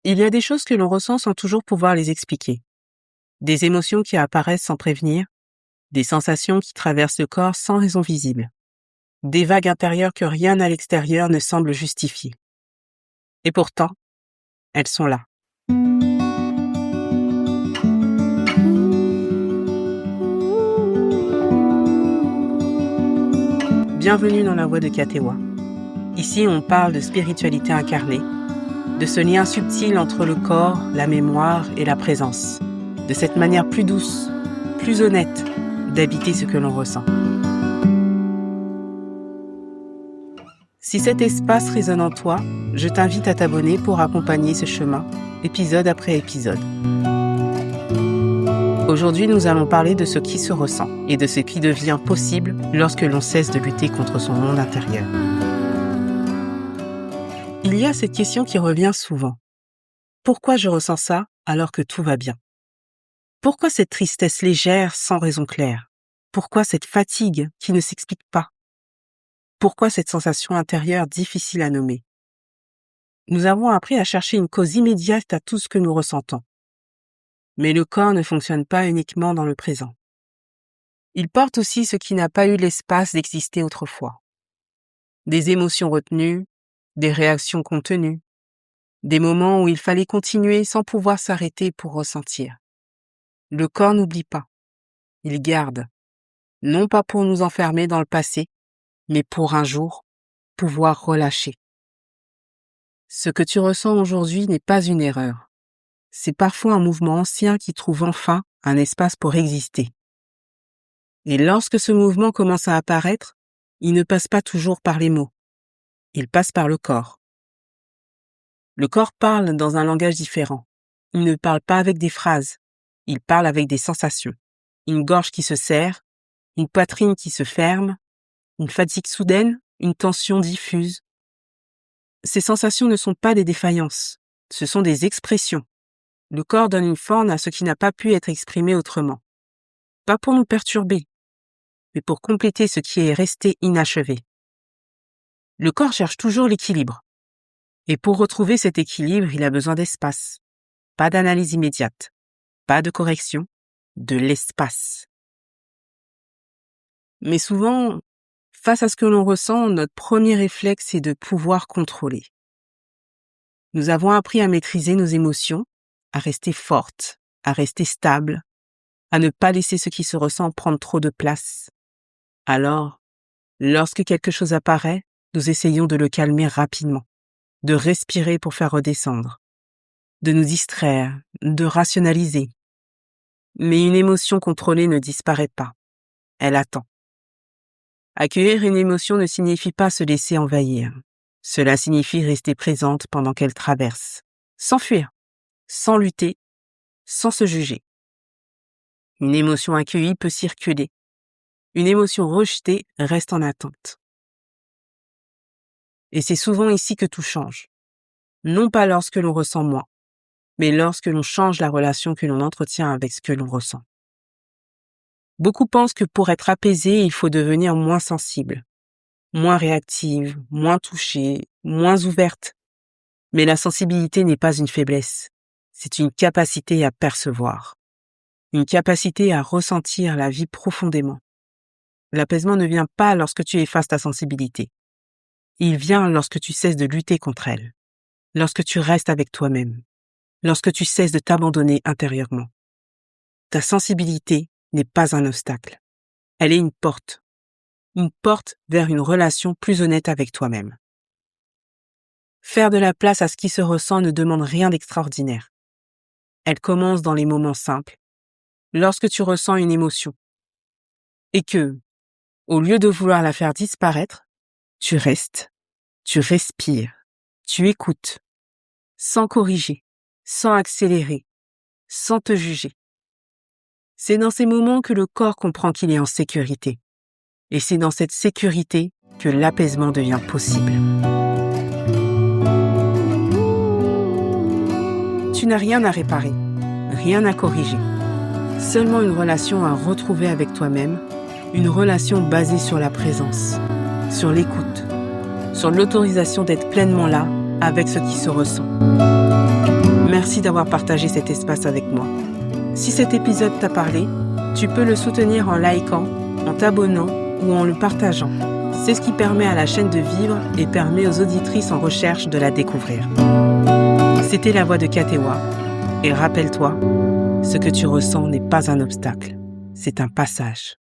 Il y a des choses que l'on ressent sans toujours pouvoir les expliquer. Des émotions qui apparaissent sans prévenir, des sensations qui traversent le corps sans raison visible, des vagues intérieures que rien à l'extérieur ne semble justifier. Et pourtant, elles sont là. Bienvenue dans la voie de Katewa. Ici, on parle de spiritualité incarnée, de ce lien subtil entre le corps, la mémoire et la présence, de cette manière plus douce, plus honnête d'habiter ce que l'on ressent. Si cet espace résonne en toi, je t'invite à t'abonner pour accompagner ce chemin, épisode après épisode. Aujourd'hui, nous allons parler de ce qui se ressent et de ce qui devient possible lorsque l'on cesse de lutter contre son monde intérieur. Il y a cette question qui revient souvent. Pourquoi je ressens ça alors que tout va bien? Pourquoi cette tristesse légère sans raison claire? Pourquoi cette fatigue qui ne s'explique pas? Pourquoi cette sensation intérieure difficile à nommer? Nous avons appris à chercher une cause immédiate à tout ce que nous ressentons. Mais le corps ne fonctionne pas uniquement dans le présent. Il porte aussi ce qui n'a pas eu l'espace d'exister autrefois. Des émotions retenues, des réactions contenues, des moments où il fallait continuer sans pouvoir s'arrêter pour ressentir. Le corps n'oublie pas, il garde, non pas pour nous enfermer dans le passé, mais pour un jour pouvoir relâcher. Ce que tu ressens aujourd'hui n'est pas une erreur. C'est parfois un mouvement ancien qui trouve enfin un espace pour exister. Et lorsque ce mouvement commence à apparaître, il ne passe pas toujours par les mots. Il passe par le corps. Le corps parle dans un langage différent. Il ne parle pas avec des phrases. Il parle avec des sensations. Une gorge qui se serre, une poitrine qui se ferme, une fatigue soudaine, une tension diffuse. Ces sensations ne sont pas des défaillances. Ce sont des expressions. Le corps donne une forme à ce qui n'a pas pu être exprimé autrement. Pas pour nous perturber, mais pour compléter ce qui est resté inachevé. Le corps cherche toujours l'équilibre. Et pour retrouver cet équilibre, il a besoin d'espace. Pas d'analyse immédiate. Pas de correction. De l'espace. Mais souvent, face à ce que l'on ressent, notre premier réflexe est de pouvoir contrôler. Nous avons appris à maîtriser nos émotions, à rester fortes, à rester stables, à ne pas laisser ce qui se ressent prendre trop de place. Alors, lorsque quelque chose apparaît, nous essayons de le calmer rapidement, de respirer pour faire redescendre, de nous distraire, de rationaliser. Mais une émotion contrôlée ne disparaît pas, elle attend. Accueillir une émotion ne signifie pas se laisser envahir. Cela signifie rester présente pendant qu'elle traverse, sans fuir, sans lutter, sans se juger. Une émotion accueillie peut circuler. Une émotion rejetée reste en attente. Et c'est souvent ici que tout change. Non pas lorsque l'on ressent moins, mais lorsque l'on change la relation que l'on entretient avec ce que l'on ressent. Beaucoup pensent que pour être apaisé, il faut devenir moins sensible, moins réactive, moins touchée, moins ouverte. Mais la sensibilité n'est pas une faiblesse, c'est une capacité à percevoir, une capacité à ressentir la vie profondément. L'apaisement ne vient pas lorsque tu effaces ta sensibilité. Il vient lorsque tu cesses de lutter contre elle, lorsque tu restes avec toi-même, lorsque tu cesses de t'abandonner intérieurement. Ta sensibilité n'est pas un obstacle. Elle est une porte vers une relation plus honnête avec toi-même. Faire de la place à ce qui se ressent ne demande rien d'extraordinaire. Elle commence dans les moments simples, lorsque tu ressens une émotion, et que, au lieu de vouloir la faire disparaître, tu restes, tu respires, tu écoutes, sans corriger, sans accélérer, sans te juger. C'est dans ces moments que le corps comprend qu'il est en sécurité. Et c'est dans cette sécurité que l'apaisement devient possible. Tu n'as rien à réparer, rien à corriger. Seulement une relation à retrouver avec toi-même, une relation basée sur la présence, sur l'écoute, sur l'autorisation d'être pleinement là avec ce qui se ressent. Merci d'avoir partagé cet espace avec moi. Si cet épisode t'a parlé, tu peux le soutenir en likant, en t'abonnant ou en le partageant. C'est ce qui permet à la chaîne de vivre et permet aux auditrices en recherche de la découvrir. C'était la voix de Katewa. Et rappelle-toi, ce que tu ressens n'est pas un obstacle, c'est un passage.